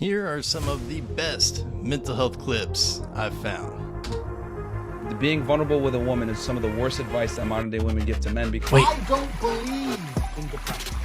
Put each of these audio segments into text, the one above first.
Here are some of the best mental health clips I've found. Being vulnerable with a woman is some of the worst advice that modern day women give to men because I don't believe in depression.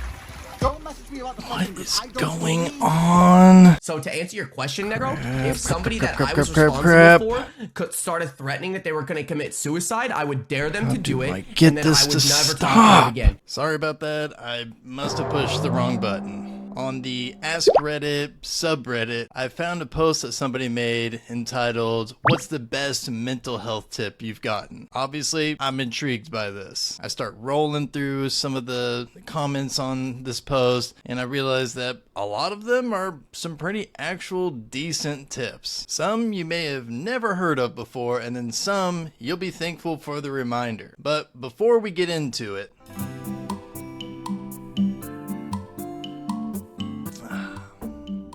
Don't message me about depression. What is going on? So to answer your question, Negro, if somebody that I was responsible for started threatening that they were going to commit suicide, I would dare them to do it, I get and then this I would to never stop. talk to them again. Sorry about that. I must have pushed the wrong button. On the AskReddit subreddit, I found a post that somebody made entitled, "What's the best mental health tip you've gotten?" Obviously, I'm intrigued by this. I start rolling through some of the comments on this post, and I realize that a lot of them are some pretty actual decent tips. Some you may have never heard of before, and then some you'll be thankful for the reminder. But before we get into it,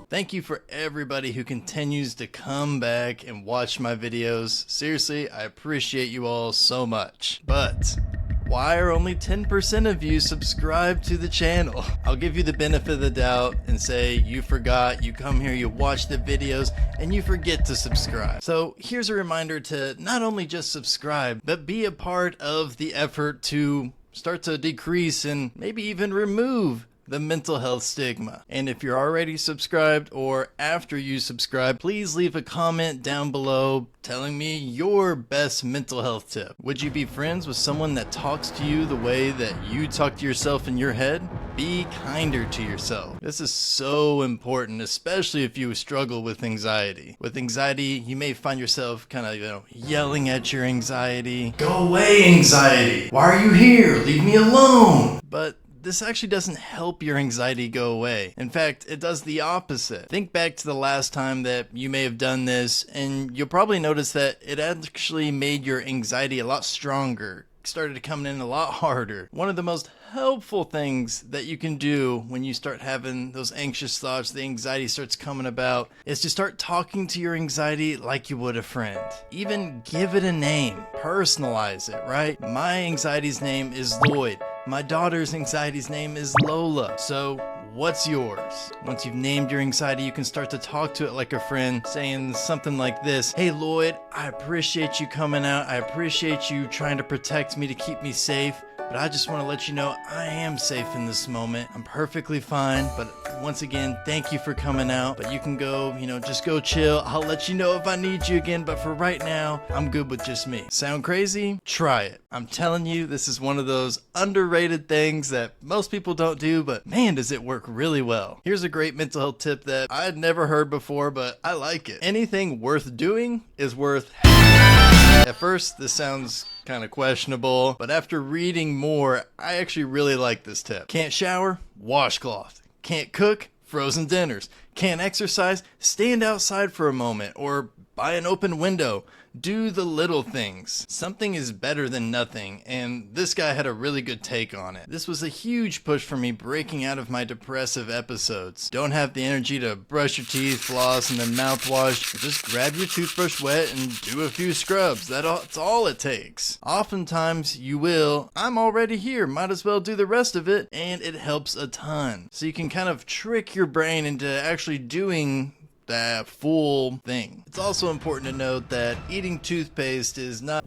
thank you for everybody who continues to come back and watch my videos. Seriously, I appreciate you all so much. But why are only 10% of you subscribed to the channel? I'll give you the benefit of the doubt and say you forgot, you come here, you watch the videos, and you forget to subscribe. So here's a reminder to not only just subscribe, but be a part of the effort to start to decrease and maybe even remove the mental health stigma. And if you're already subscribed or after you subscribe, please leave a comment down below telling me your best mental health tip. Would you be friends with someone that talks to you the way that you talk to yourself in your head? Be kinder to yourself. This is so important, especially if you struggle with anxiety. With anxiety, you may find yourself kind of, yelling at your anxiety. Go away, anxiety! Why are you here? Leave me alone! But this actually doesn't help your anxiety go away. In fact, it does the opposite. Think back to the last time that you may have done this, and you'll probably notice that it actually made your anxiety a lot stronger. Started coming in a lot harder. One of the most helpful things that you can do when you start having those anxious thoughts, the anxiety starts coming about, is to start talking to your anxiety like you would a friend. Even give it a name. Personalize it, right? My anxiety's name is Lloyd. My daughter's anxiety's name is Lola. So what's yours? Once you've named your anxiety, you can start to talk to it like a friend, saying something like this: "Hey Lloyd, I appreciate you coming out. I appreciate you trying to protect me, to keep me safe. But I just want to let you know I am safe in this moment. I'm perfectly fine. But once again, thank you for coming out. But you can go, just go chill. I'll let you know if I need you again. But for right now, I'm good with just me." Sound crazy? Try it. I'm telling you, this is one of those underrated things that most people don't do, but man, does it work really well. Here's a great mental health tip that I had never heard before, but I like it. Anything worth doing is worth. At first, this sounds kind of questionable, but after reading more, I actually really like this tip. Can't shower? Washcloth. Can't cook? Frozen dinners. Can't exercise? Stand outside for a moment or by an open window. Do the little things. Something is better than nothing, and this guy had a really good take on it. This was a huge push for me breaking out of my depressive episodes. Don't have the energy to brush your teeth, floss, and then mouthwash. Just grab your toothbrush wet and do a few scrubs. That's all it takes. Oftentimes you will, "I'm already here, might as well do the rest of it," and it helps a ton. So you can kind of trick your brain into actually doing that full thing. It's also important to note that eating toothpaste is not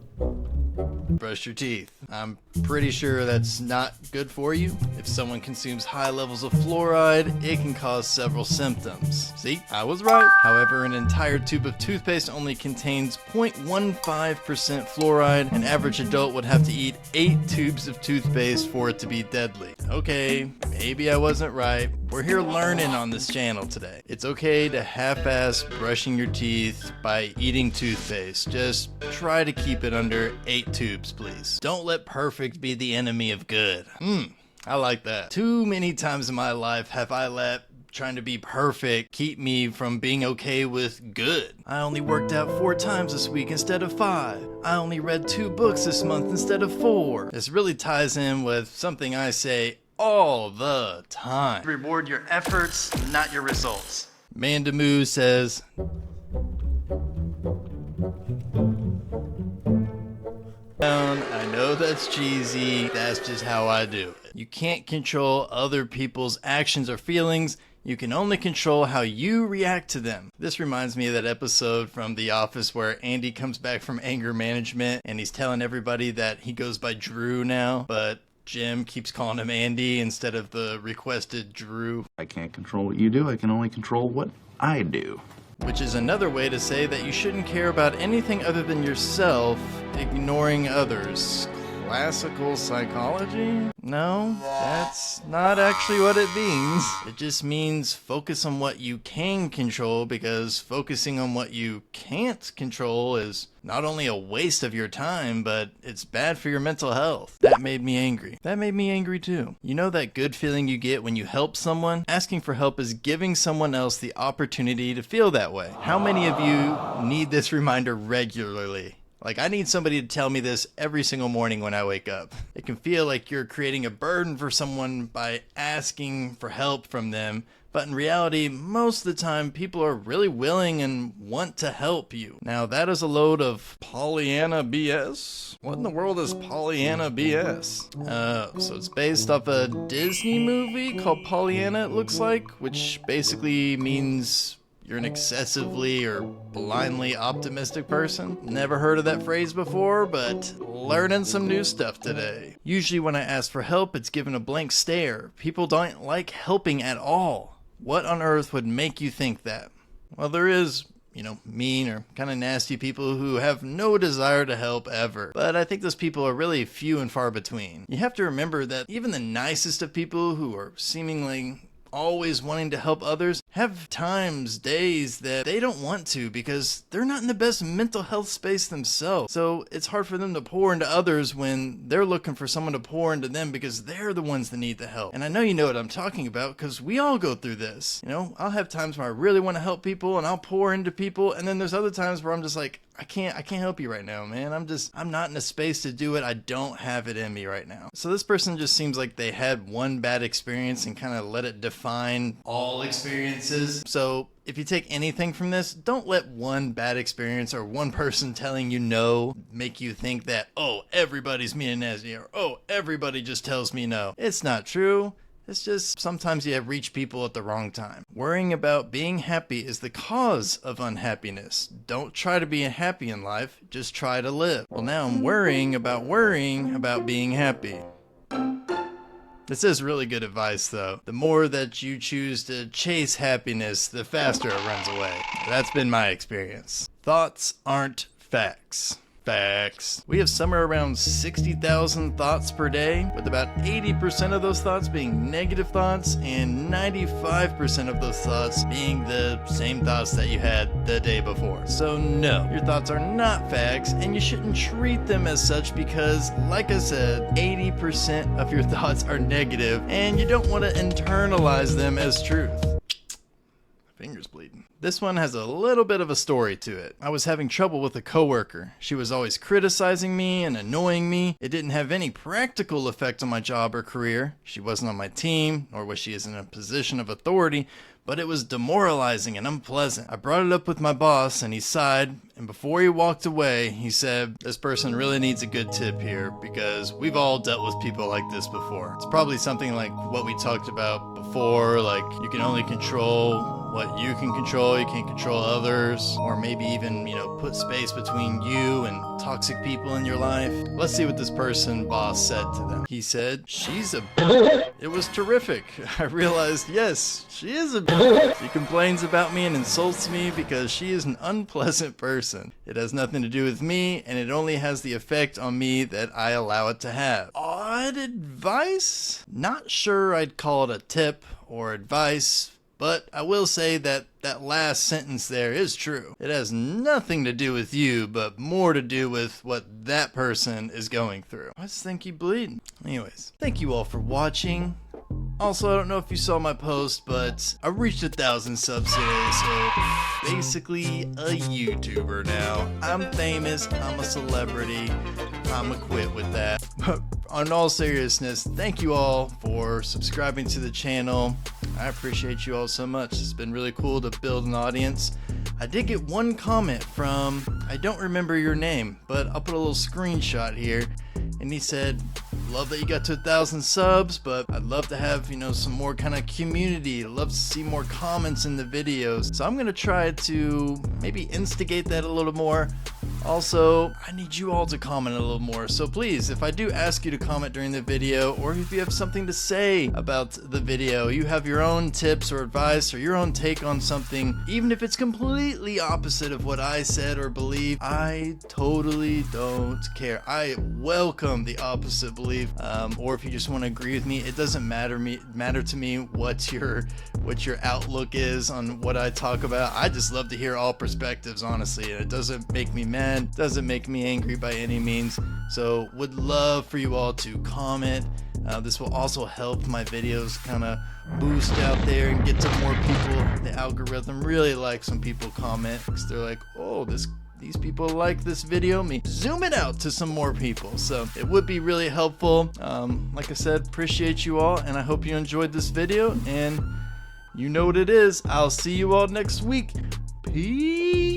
brush your teeth. I'm pretty sure that's not good for you. If someone consumes high levels of fluoride, it can cause several symptoms. See, I was right. However, an entire tube of toothpaste only contains 0.15% fluoride. An average adult would have to eat 8 tubes of toothpaste for it to be deadly. Okay, maybe I wasn't right. We're here learning on this channel today. It's okay to half-ass brushing your teeth by eating toothpaste. Just try to keep it under 8 tubes, please. Don't let perfect be the enemy of good. I like that. Too many times in my life have I let trying to be perfect keep me from being okay with good. I only worked out 4 times this week instead of 5. I only read 2 books this month instead of 4. This really ties in with something I say all the time. Reward your efforts, not your results. Mandamu says, I know that's cheesy, that's just how I do it. You can't control other people's actions or feelings. You can only control how you react to them. This reminds me of that episode from The Office where Andy comes back from anger management and he's telling everybody that he goes by Drew now, but Jim keeps calling him Andy instead of the requested Drew. I can't control what you do, I can only control what I do. Which is another way to say that you shouldn't care about anything other than yourself, ignoring others. Classical psychology? No, that's not actually what it means. It just means focus on what you can control, because focusing on what you can't control is not only a waste of your time, but it's bad for your mental health. That made me angry. That made me angry too. You know that good feeling you get when you help someone? Asking for help is giving someone else the opportunity to feel that way. How many of you need this reminder regularly? Like, I need somebody to tell me this every single morning when I wake up. It can feel like you're creating a burden for someone by asking for help from them, but in reality, most of the time, people are really willing and want to help you. Now, that is a load of Pollyanna BS. What in the world is Pollyanna BS? So it's based off a Disney movie called Pollyanna, it looks like, which basically means you're an excessively or blindly optimistic person. Never heard of that phrase before, but learning some new stuff today. Usually when I ask for help, it's given a blank stare. People don't like helping at all. What on earth would make you think that? Well, there is, mean or kind of nasty people who have no desire to help ever. But I think those people are really few and far between. You have to remember that even the nicest of people who are seemingly always wanting to help others have times, days that they don't want to because they're not in the best mental health space themselves. So it's hard for them to pour into others when they're looking for someone to pour into them because they're the ones that need the help. And I know you know what I'm talking about because we all go through this. I'll have times where I really want to help people and I'll pour into people, and then there's other times where I'm just like, I can't help you right now, man. I'm not in a space to do it. I don't have it in me right now. So this person just seems like they had one bad experience and kind of let it define all experiences. So if you take anything from this, don't let one bad experience or one person telling you no make you think that, oh, everybody's mean and nasty, or oh, everybody just tells me no. It's not true. It's just sometimes you reach people at the wrong time. Worrying about being happy is the cause of unhappiness. Don't try to be happy in life, just try to live. Well, now I'm worrying about being happy. This is really good advice though. The more that you choose to chase happiness, the faster it runs away. That's been my experience. Thoughts aren't facts. Facts. We have somewhere around 60,000 thoughts per day, with about 80% of those thoughts being negative thoughts and 95% of those thoughts being the same thoughts that you had the day before. So no, your thoughts are not facts and you shouldn't treat them as such because, like I said, 80% of your thoughts are negative and you don't want to internalize them as truth. Fingers bleeding. This one has a little bit of a story to it. I was having trouble with a coworker. She was always criticizing me and annoying me. It didn't have any practical effect on my job or career. She wasn't on my team, nor was she in a position of authority, but it was demoralizing and unpleasant. I brought it up with my boss and he sighed, and before he walked away, he said, "This person really needs a good tip here because we've all dealt with people like this before." It's probably something like what we talked about before, like you can only control what you can control, you can't control others, or maybe even, put space between you and toxic people in your life. Let's see what this boss said to them. He said, "She's a bitch." It was terrific. I realized, yes, she is a bitch. She complains about me and insults me because she is an unpleasant person. It has nothing to do with me, and it only has the effect on me that I allow it to have. Odd advice? Not sure I'd call it a tip or advice, but I will say that that last sentence there is true. It has nothing to do with you, but more to do with what that person is going through. I just think you bleed. Anyways, thank you all for watching. Also, I don't know if you saw my post, but I reached 1,000 subs today, so basically a YouTuber now. I'm famous, I'm a celebrity, I'm a quit with that. But on all seriousness, thank you all for subscribing to the channel. I appreciate you all so much. It's been really cool to build an audience. I did get one comment from, I don't remember your name, but I'll put a little screenshot here, and he said, love that you got to 1,000 subs, but I'd love to have, you know, some more kind of community. I'd love to see more comments in the videos. So I'm going to try to maybe instigate that a little more. Also, I need you all to comment a little more. So please, if I do ask you to comment during the video, or if you have something to say about the video, you have your own tips or advice or your own take on something, even if it's completely opposite of what I said or believe, I totally don't care. I welcome the opposite belief, or if you just want to agree with me, it doesn't matter to me what your outlook is on what I talk about. I just love to hear all perspectives, honestly, and it doesn't make me mad, doesn't make me angry by any means. So would love for you all to comment. This will also help my videos kind of boost out there and get to more people. The algorithm really likes when people comment, because they're like, oh, these people like this video, me zoom it out to some more people. So it would be really helpful. Like I said, appreciate you all, and I hope you enjoyed this video, and you know what it is. I'll see you all next week. Peace.